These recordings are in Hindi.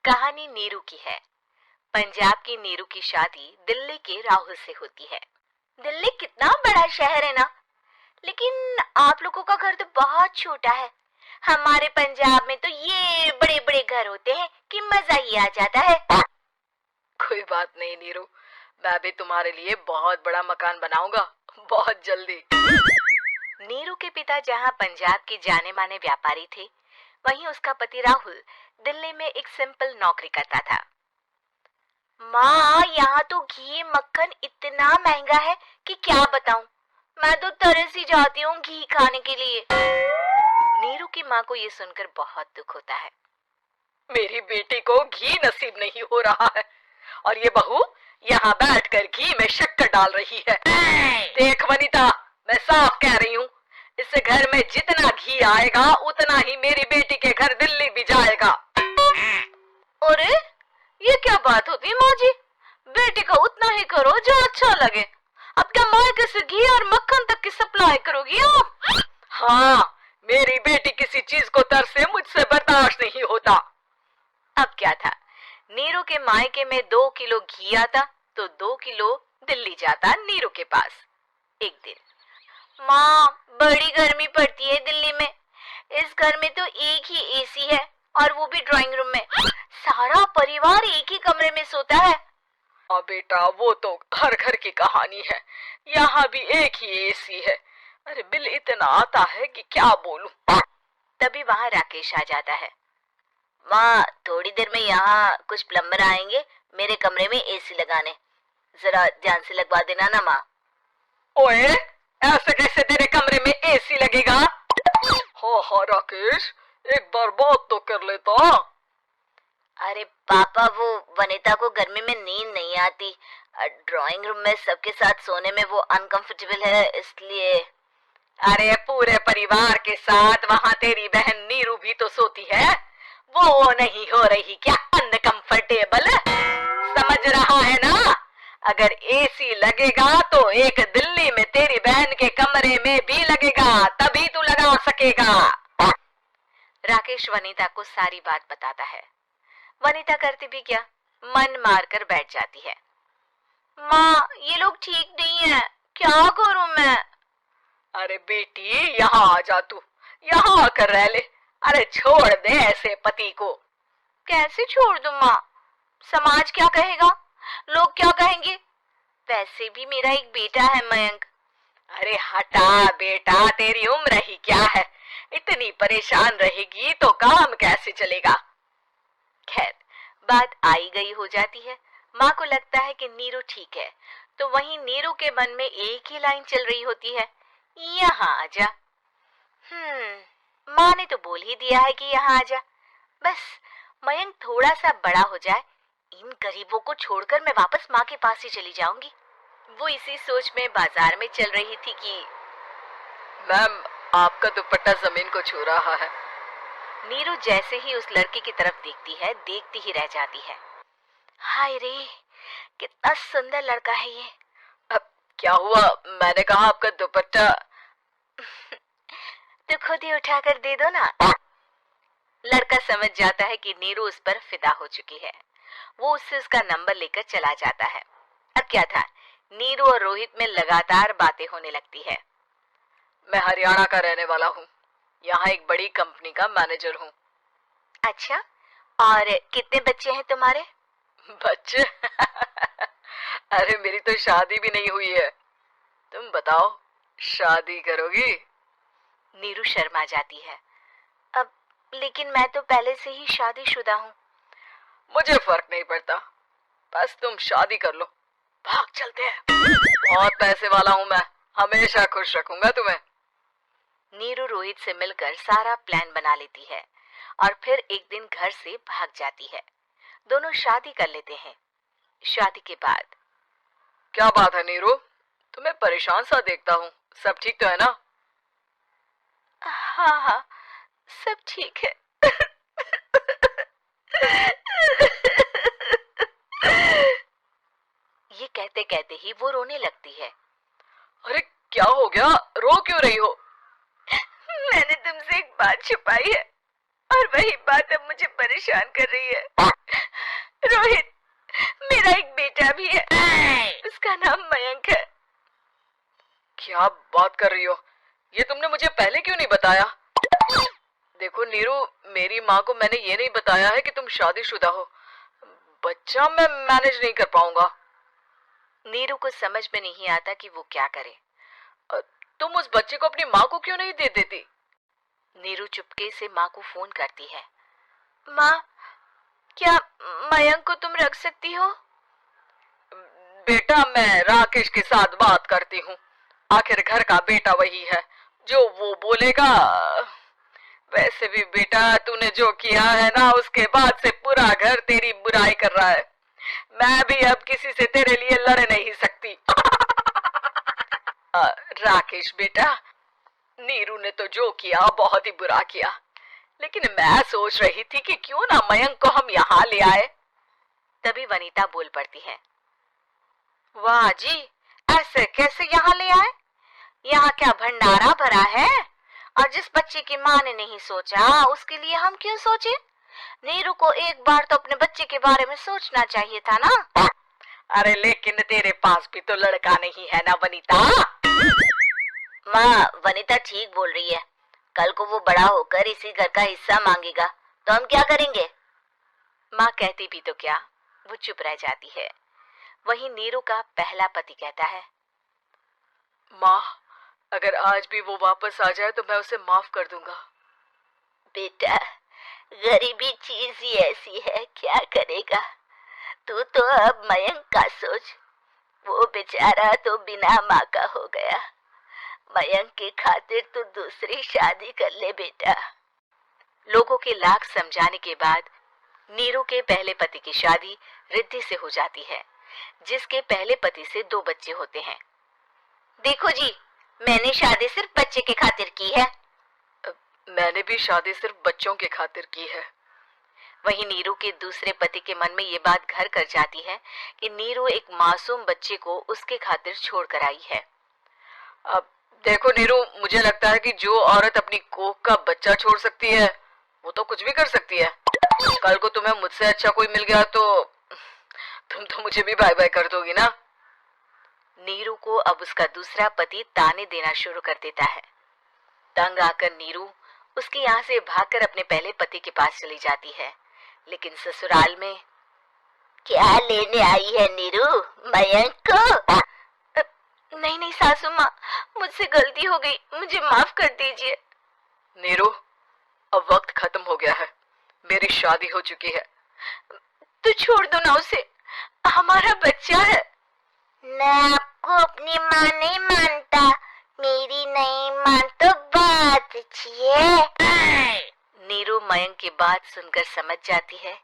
कहानी नीरू की है। पंजाब की नीरू की शादी दिल्ली के राहुल से होती है। दिल्ली कितना बड़ा शहर है ना, लेकिन आप लोगों का घर तो बहुत छोटा है। हमारे पंजाब में तो ये बड़े बड़े घर होते हैं कि मजा ही आ जाता है। कोई बात नहीं नीरू, मैं भी तुम्हारे लिए बहुत बड़ा मकान बनाऊंगा बहुत जल्दी। नीरू के पिता जहाँ पंजाब के जाने माने व्यापारी थे, वहीं उसका पति राहुल दिल्ली में एक सिंपल नौकरी करता था। माँ, यहाँ तो घी मक्खन इतना महंगा है कि क्या बताऊं। मैं तो तरस ही जाती हूँ घी खाने के लिए। नीरू की माँ को ये सुनकर बहुत दुख होता है। मेरी बेटी को घी नसीब नहीं हो रहा है और ये बहू यहाँ बैठकर घी में शक्कर डाल रही है। देख वनिता, मैं साफ कह रही हूँ, इस घर में जितना घी आएगा उतना ही मेरी बेटी के घर दिल्ली भी जाएगा। अरे ये क्या बात होती है माँ जी? बेटी को उतना ही करो जो अच्छा लगे। अब क्या मायके से घी और मक्खन तक की सप्लाई करोगी आप? हाँ, मेरी बेटी किसी चीज को तरसे मुझसे बर्दाश्त नहीं होता। अब क्या था, नीरू के मायके में 2 किलो घी आता तो 2 किलो दिल्ली जाता नीरू के पास। एक दिन, माँ बड़ी गर्मी पड़ती है दिल्ली में। इस घर में तो एक ही एसी है और वो भी ड्राइंग रूम में। सारा परिवार एक ही कमरे में सोता है। हाँ बेटा, वो तो हर घर की कहानी है। यहाँ भी एक ही एसी है। अरे बिल इतना आता है कि क्या बोलूं। तभी वहाँ राकेश आ जाता है। माँ, थोड़ी देर में यहाँ कुछ प्लम्बर आएंगे मेरे कमरे में एसी लगाने। जरा ध्यान से लगवा देना ना माँ। ओए, ऐसे कैसे तेरे कमरे में एसी लगेगा? हाँ हाँ राकेश, एक बार बात तो कर लेता। अरे पापा, वो वनिता को गर्मी में नींद नहीं आती। ड्राइंग रूम में सबके साथ सोने में वो अनकंफर्टेबल है, इसलिए। अरे पूरे परिवार के साथ वहाँ तेरी बहन नीरू भी तो सोती है। वो नहीं हो रही क्या अनकंफर्टेबल? समझ रहा है ना? अगर एसी लगेगा तो एक दिल्ली में तेरी बहन के कमरे में भी लगेगा, तभी तू लगा सकेगा। राकेश वनिता को सारी बात बताता है। वनिता करती भी क्या, मन मारकर बैठ जाती है। माँ, ये लोग ठीक नहीं है, क्या करूं मैं? अरे बेटी, यहाँ आ जा तू, यहाँ आकर रह ले। अरे छोड़ दे ऐसे पति को। कैसे छोड़ दूं माँ? समाज क्या कहेगा, लोग क्या कहेंगे? वैसे भी मेरा एक बेटा है मयंक। अरे हटा बेटा, तेरी उम्र ही क्या है, इतनी परेशान रहेगी तो काम कैसे चलेगा। खैर, बात आई गई हो जाती है। माँ को लगता है कि नीरू ठीक है, तो वहीं नीरू के मन में एक ही लाइन चल रही होती है, यहाँ आजा। माँ ने तो बोल ही दिया है कि यहाँ आजा। बस मयंक थोड़ा सा बड़ा हो जाए, इन गरीबों को छोड़कर मैं वापस माँ के पास ही चली जाऊंगी। वो इसी सोच में बाजार में चल रही थी कि मैम, आपका दुपट्टा जमीन को छू रहा है। नीरू जैसे ही उस लड़की की तरफ देखती है, देखती ही रह जाती है। हाय रे, कितना सुंदर लड़का है ये। अब क्या हुआ? मैंने कहा आपका दुपट्टा। तो खुद ही उठाकर दे दो ना। लड़का समझ जाता है कि नीरू उस पर फिदा हो चुकी है। वो उससे उसका नंबर लेकर चला जाता है। अब क्या था, नीरू और रोहित में लगातार बातें होने लगती है। मैं हरियाणा का रहने वाला हूँ, यहाँ एक बड़ी कंपनी का मैनेजर हूँ। अच्छा, और कितने बच्चे हैं तुम्हारे? बच्चे? अरे मेरी तो शादी भी नहीं हुई है। तुम बताओ, शादी करोगी? नीरू शर्मा जाती है। अब लेकिन मैं तो पहले से ही शादीशुदा हूँ। मुझे फर्क नहीं पड़ता, बस तुम शादी कर लो, भाग चलते हैं। बहुत पैसे वाला हूँ मैं, हमेशा खुश रखूंगा तुम्हें। नीरू रोहित से मिलकर सारा प्लान बना लेती है और फिर एक दिन घर से भाग जाती है। दोनों शादी कर लेते हैं। शादी के बाद, क्या बात है नीरू, तुम्हें परेशान सा देखता हूँ, सब ठीक तो है ना? हाँ हाँ, सब ठीक है। ये कहते कहते ही वो रोने लगती है। अरे क्या हो गया, रो क्यों रही हो? मैंने तुमसे एक बात छुपाई है और वही बात अब मुझे परेशान कर रही है। उसका नाम मयंक है। क्या बात कर रही हो? ये तुमने मुझे पहले क्यों नहीं बताया? देखो नीरू, मेरी माँ को मैंने ये नहीं बताया है कि तुम शादीशुदा हो। बच्चा मैं मैनेज नहीं कर पाऊंगा। नीरू को समझ में नहीं आता कि वो क्या करे। तुम उस बच्चे को अपनी माँ को क्यों नहीं दे देती? नीरू चुपके से माँ को फोन करती है। माँ, क्या मयंक को तुम रख सकती हो? बेटा, मैं राकेश के साथ बात करती हूँ। आखिर घर का बेटा वही है, जो वो बोलेगा। वैसे भी बेटा, तूने जो किया है ना, उसके बाद से पूरा घर तेरी बुराई कर रहा है। मैं भी अब किसी से तेरे लिए लड़ नहीं सकती। राकेश बेटा, नीरू ने तो जो किया बहुत ही बुरा किया, लेकिन मैं सोच रही थी कि क्यों ना मयंक को हम यहाँ ले आए। तभी वनीता बोल पड़ती है। वाह जी, ऐसे कैसे यहाँ ले आए? यहाँ क्या भंडारा भरा है? और जिस बच्चे की माँ ने नहीं सोचा, उसके लिए हम क्यों सोचे? नीरू को एक बार तो अपने बच्चे के बारे में सोचना चाहिए था ना। अरे लेकिन तेरे पास भी तो लड़का नहीं है ना वनीता। माँ, वनीता ठीक बोल रही है। कल को वो बड़ा होकर इसी घर का हिस्सा मांगेगा तो हम क्या करेंगे? माँ कहती भी तो क्या, वो चुप रह जाती है। वहीं नीरू का पहला पति कहता है। माँ, अगर आज भी वो वापस आ जाए तो मैं उसे माफ कर दूंगा। बेटा, गरीबी चीज ही ऐसी है, क्या करेगा? तू तो अब मयंक का सोच। वो बेचारा तो बिना माँ का हो गया। मयंक की खातिर तू दूसरी शादी कर ले बेटा। लोगों के लाख समझाने के बाद नीरू के पहले पति की शादी रिद्धि से हो जाती है, जिसके पहले पति से 2 बच्चे होते हैं। देखो जी, मैंने शादी सिर्फ बच्चे के खातिर की है। मैंने भी शादी सिर्फ बच्चों के खातिर की है। वहीं नीरू के दूसरे पति के मन में ये बात घर कर जाती है कि नीरू एक मासूम बच्चे को उसके खातिर छोड़ कर आई है। अब देखो नीरू, मुझे लगता है कि जो औरत अपनी कोख का बच्चा छोड़ सकती है, वो तो कुछ भी कर सकती है। कल को तुम्हें मुझसे अच्छा कोई मिल गया तो तुम तो मुझे भी बाय बाय कर दोगी ना। नीरू को अब उसका दूसरा पति ताने देना शुरू कर देता है। तंग आकर नीरू उसके यहाँ से भागकर अपने पहले पति के पास चली जाती है, लेकिन ससुराल में क्या लेने आई है नीरू, मयंक को? नहीं नहीं सासू माँ, मुझसे गलती हो गई, मुझे माफ कर दीजिए। नीरू, अब वक्त खत्म हो गया है, मेरी शादी हो चुकी है। तो छोड़ दो ना उसे, हमारा बच्चा है। मैं आपको अपनी माँ नहीं मानता, मेरी नहीं मान तो बात अच्छी है। नीरू मयंक की बात सुनकर समझ जाती है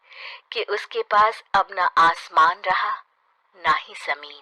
कि उसके पास अब ना आसमान रहा, ना ही जमीन।